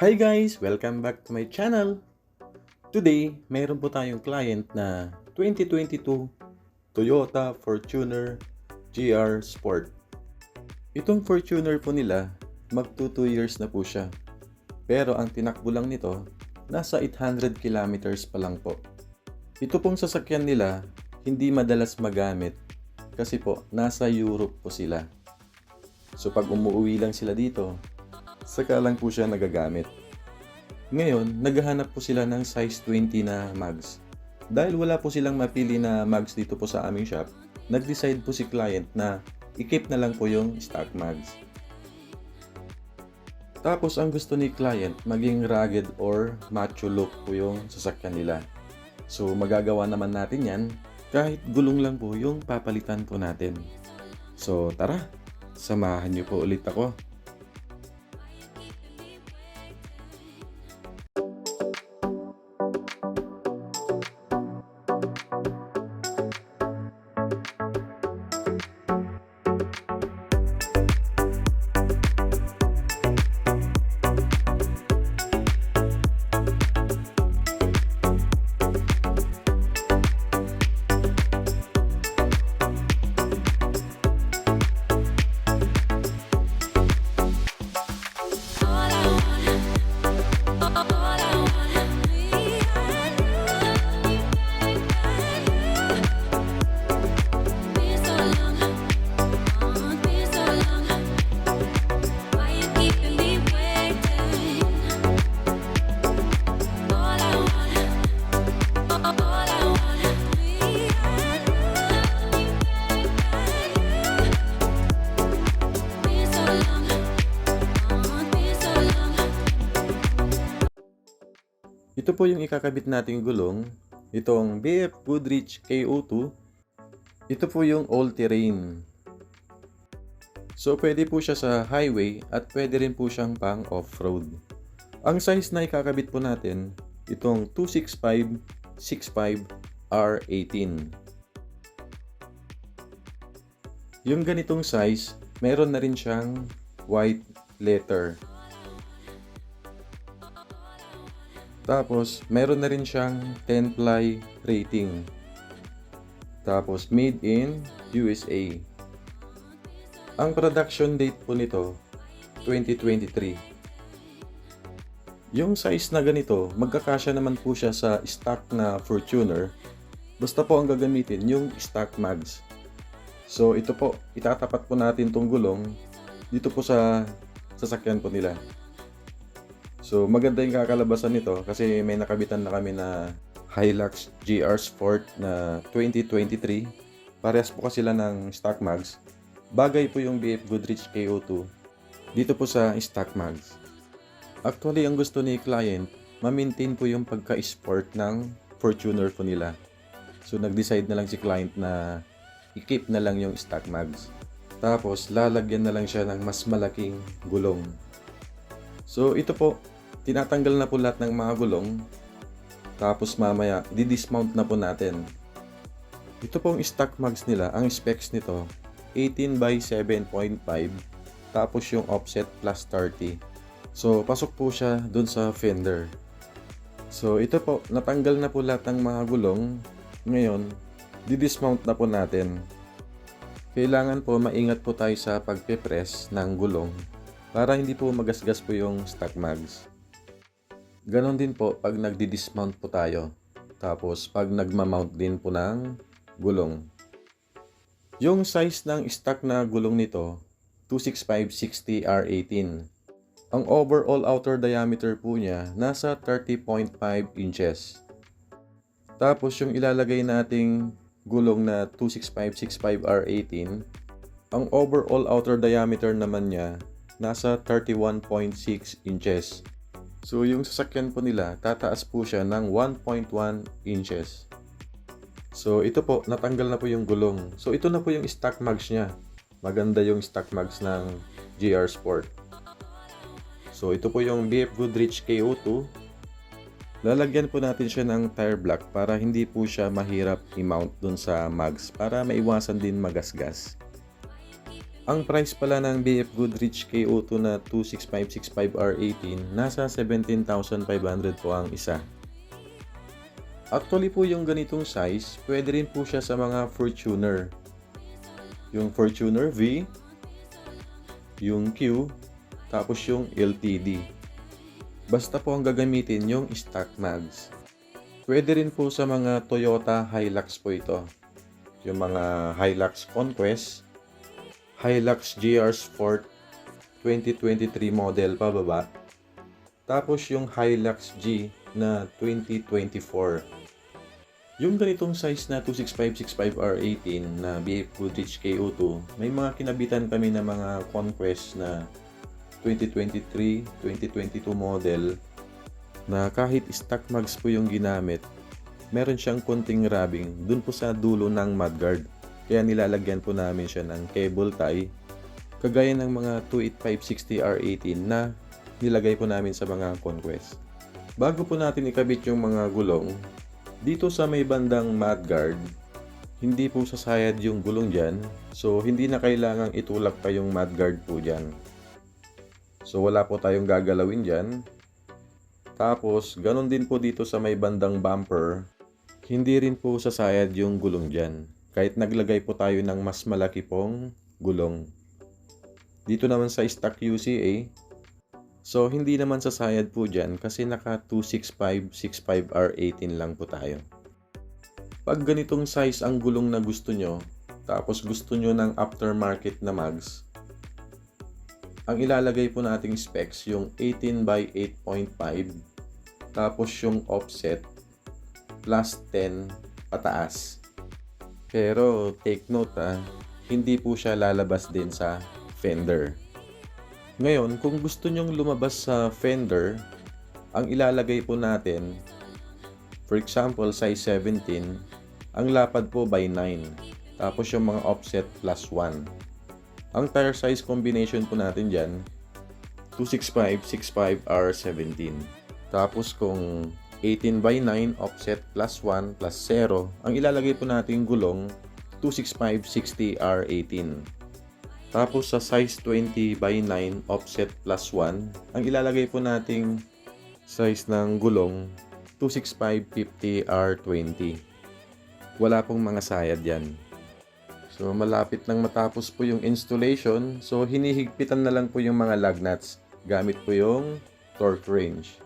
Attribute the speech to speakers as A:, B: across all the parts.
A: Hi guys! Welcome back to my channel! Today, mayroon po tayong client na 2022 Toyota Fortuner GR Sport. Itong Fortuner po nila, magto 2 years na po siya. Pero ang tinakbo lang nito, nasa 800 kilometers pa lang po. Ito pong sasakyan nila, hindi madalas magamit kasi po nasa Europe po sila. So pag umuwi lang sila dito, saka lang po siya nagagamit. Ngayon, naghahanap po sila ng size 20 na mags. Dahil wala po silang mapili na mags dito po sa aming shop, nag-decide po si client na i-keep na lang po yung stock mags. Tapos ang gusto ni client, maging rugged or macho look po yung sasakyan nila. So magagawa naman natin yan kahit gulong lang po yung papalitan po natin. So tara, samahan niyo po ulit ako. Ito po yung ikakabit nating gulong, itong BF Goodrich KO2. Ito po yung all-terrain. So pwede po siya sa highway at pwede rin po siyang pang off-road. Ang size na ikakabit po natin, itong 265/65 R18. Yung ganitong size, meron na rin siyang white letter. Tapos, meron na rin siyang 10-ply rating. Tapos, made in USA. Ang production date po nito, 2023. Yung size na ganito, magkakasya naman po siya sa stock na Fortuner. Basta po ang gagamitin, yung stock mags. So, ito po, itatapat po natin tong gulong dito po sa sasakyan po nila. So maganda yung kakalabasan nito kasi may nakabitan na kami na Hilux GR Sport na 2023. Parehas po kasi sila ng stock mags. Bagay po yung BF Goodrich KO2 dito po sa stock mags. Actually, ang gusto ni client, ma-maintain po yung pagka-sport ng Fortuner po nila. So nag-decide na lang si client na i-keep na lang yung stock mags. Tapos lalagyan na lang siya ng mas malaking gulong. So ito po, tinatanggal na po lahat ng mga gulong. Tapos mamaya, di-dismount na po natin. Ito pong stock mags nila, ang specs nito, 18/7.5. Tapos yung offset plus 30. So, pasok po siya dun sa fender. So, ito po, natanggal na po lahat ng mga gulong. Ngayon, di-dismount na po natin. Kailangan po maingat po tayo sa pagpe-press ng gulong para hindi po magasgas po yung stock mags. Ganon din po pag nagdi-dismount po tayo. Tapos pag nagma-mount din po ng gulong. Yung size ng stock na gulong nito, 265/60 R18. Ang overall outer diameter po niya, nasa 30.5 inches. Tapos yung ilalagay nating gulong na 265/65 R18, ang overall outer diameter naman niya, nasa 31.6 inches. So yung sasakyan po nila, tataas po siya ng 1.1 inches. So ito po, natanggal na po yung gulong. So ito na po yung stock mags niya. Maganda yung stock mags ng GR Sport. So ito po yung BF Goodrich KO2. Lalagyan po natin siya ng tire block para hindi po siya mahirap i-mount dun sa mags para maiwasan din magasgas. Ang price pala ng BF Goodrich KO2 na 26565R18 nasa 17,500 po ang isa. Actually po yung ganitong size, pwede rin po siya sa mga Fortuner. Yung Fortuner V, yung Q, tapos yung LTD. Basta po ang gagamitin yung stock mags. Pwede rin po sa mga Toyota Hilux po ito. Yung mga Hilux Conquest, Hilux GR Sport 2023 model pababa. Tapos yung Hilux G na 2024. Yung ganitong size na 26565R18 na BF Goodrich KO2, may mga kinabitan kami na mga Conquest na 2023, 2022 model na kahit stock mags po yung ginamit, meron siyang konting rubbing dun po sa dulo ng mudguard. Kaya nilalagyan po namin siya ng cable tie, kagaya ng mga 28560R18 na nilagay po namin sa mga Conquest. Bago po natin ikabit yung mga gulong, dito sa may bandang mudguard, hindi po sasayad yung gulong dyan, so hindi na kailangang itulak pa yung mudguard po dyan. So wala po tayong gagalawin dyan. Tapos, ganun din po dito sa may bandang bumper, hindi rin po sasayad yung gulong dyan. Kahit naglagay po tayo ng mas malaki pong gulong. Dito naman sa stock UCA, so hindi naman sasayad po dyan kasi naka 26565R18 lang po tayo. Pag ganitong size ang gulong na gusto nyo, tapos gusto nyo ng aftermarket na mags, ang ilalagay po nating specs yung 18 by 8.5, tapos yung offset plus 10 pataas. Pero take note hindi po siya lalabas din sa fender. Ngayon, kung gusto nyong lumabas sa fender, ang ilalagay po natin, for example, size 17, ang lapad po by 9, tapos yung mga offset plus 1. Ang tire size combination po natin dyan, 26565R17. Tapos kung 18 by 9 offset plus 1 plus 0, ang ilalagay po natin gulong 26560R18. Tapos sa size 20 by 9 offset plus 1, ang ilalagay po nating size ng gulong 26550R20. Wala pong mga sayad yan. So malapit nang matapos po yung installation, so hinihigpitan na lang po yung mga lug nuts gamit po yung torque wrench.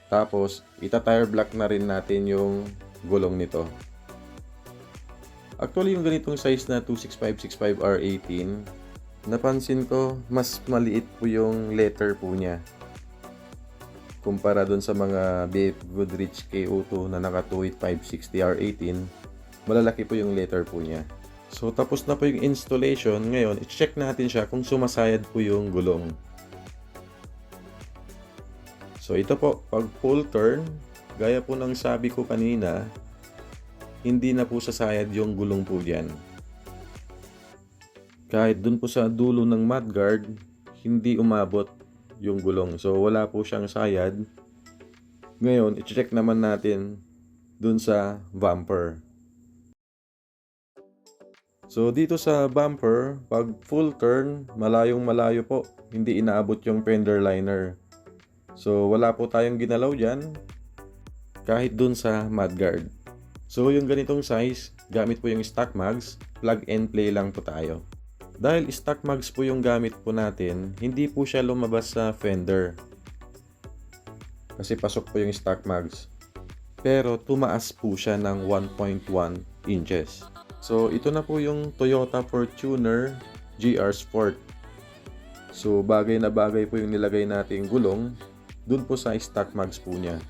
A: Tapos ita-tire block na rin natin yung gulong nito. Actually yung ganitong size na 26565R18, napansin ko mas maliit po yung letter po niya kumpara dun sa mga BF Goodrich KO2 na naka 28560R18. Malalaki po yung letter po niya. So tapos na po yung installation. Ngayon, i-check natin siya kung sumasayad po yung gulong. So ito po, pag full turn, gaya po ng sabi ko kanina, hindi na po sasayad yung gulong po dyan. Kahit dun po sa dulo ng mudguard, hindi umabot yung gulong. So wala po siyang sayad. Ngayon, i-check naman natin dun sa bumper. So dito sa bumper, pag full turn, malayong malayo po. Hindi inaabot yung fender liner. So wala po tayong ginalaw dyan. Kahit dun sa mudguard. So yung ganitong size, gamit po yung stock mags, plug and play lang po tayo. Dahil stock mags po yung gamit po natin, hindi po siya lumabas sa fender. Kasi pasok po yung stock mags. Pero tumaas po siya ng 1.1 inches. So, ito na po yung Toyota Fortuner GR Sport. So, bagay na bagay po yung nilagay nating gulong dun po sa stock mags po niya.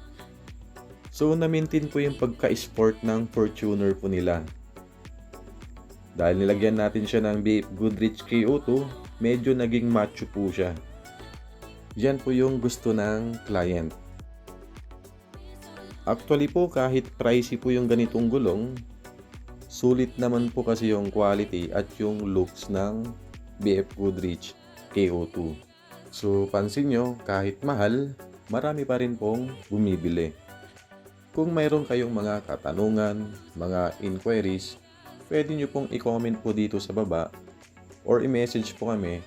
A: So, na-maintain po yung pagka-sport ng Fortuner po nila. Dahil nilagyan natin siya ng BF Goodrich KO2, medyo naging macho po siya. Yan po yung gusto ng client. Actually po, kahit pricey po yung ganitong gulong, sulit naman po kasi yung quality at yung looks ng BF Goodrich KO2. So pansin nyo, kahit mahal, marami pa rin pong bumibili. Kung mayroon kayong mga katanungan, mga inquiries, pwede nyo pong i-comment po dito sa baba or i-message po kami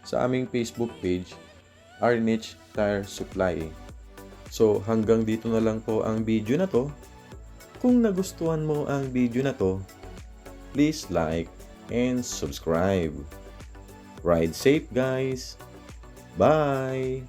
A: sa aming Facebook page, Arnich Tire Supply. So hanggang dito na lang po ang video na to. Kung nagustuhan mo ang video na to, please like and subscribe. Ride safe guys! Bye!